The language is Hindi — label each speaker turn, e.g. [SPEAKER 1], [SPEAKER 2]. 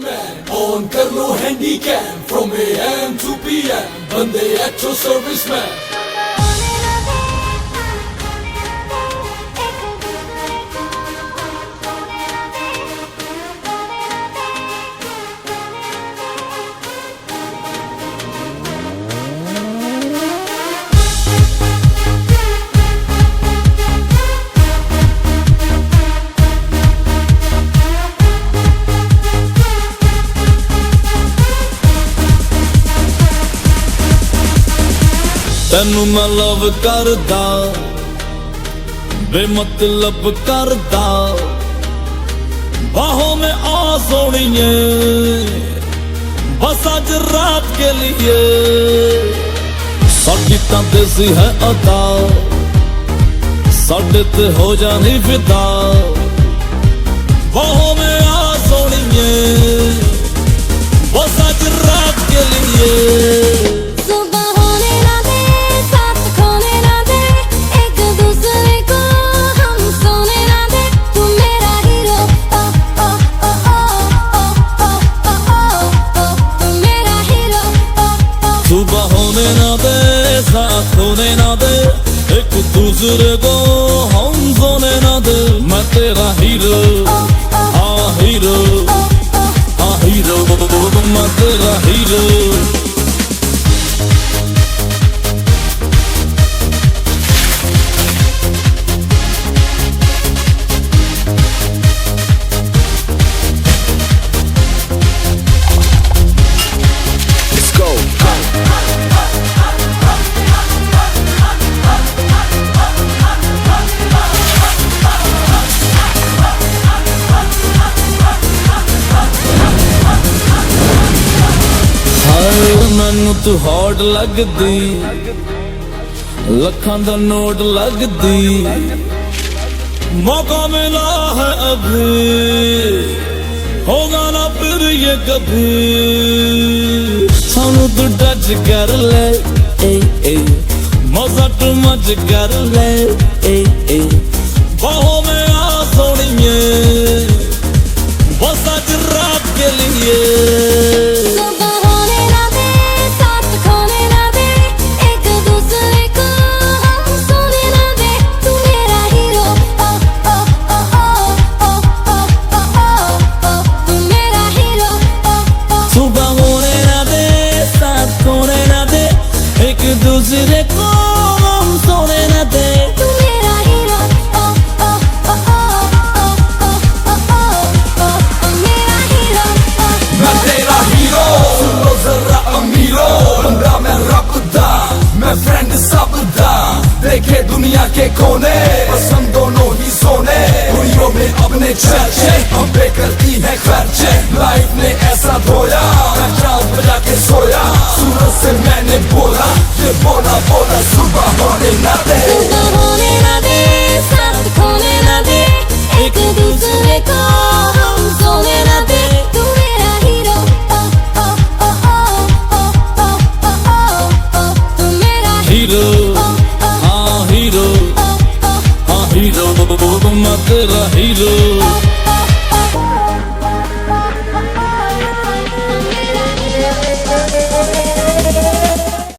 [SPEAKER 1] Man, on कर लो handy cam from AM to PM, बंदे एक्चुअल सर्विसमैन।
[SPEAKER 2] तेनू मैं लव करदा बेमतलब करदा, बाहों में आ सोनिए बस आज रात के लिए। साडी तां देसी है अदा, साडे ते हो जानी फिदा, बाहों में आ सोनिए बस आज रात के लिए। साथ होने ना दे एक दूसरे को, हम सोने ना दे। मैं तेरा हीरो, हाँ हीरो, हाँ हीरो, मैं तेरा हीरो। मैनू तू हॉट लगदी, लखां दा नोट लगदी, मौका मिला है अभी, होगा ना फिर ये कभी। सानू तू टच कर ले, मजा तू मच कर ले, बाहों में आ सोनिए बस आज रात के लिए। दूसरे को हम सोने न दे, तू मेरा हीरो,
[SPEAKER 1] मेरा हीरो। मैं तेरा हीरो, सुन लो जरा अमीरो, बंदा मैं रब दा, मैं फ्रेंड सब दा। देखे दुनिया के कोने, बस हम दोनों ही सोने। कुड़ियों में अपने चर्चे, हम पे करती है खर्चे। लाइफ ने ऐसा धोया, मैं चाँद बजा के सोया। सूरज से मैंने बोला, ये बोला बोला सुबह होने ना दे,
[SPEAKER 3] सुबह होने ना दे, साथ खोने ना दे, एक दूसरे को हम सोने ना दे। तू मेरा हीरो, तू मेरा
[SPEAKER 2] हीरो, हाँ हीरो, हाँ हीरो, मैं तेरा हीरो।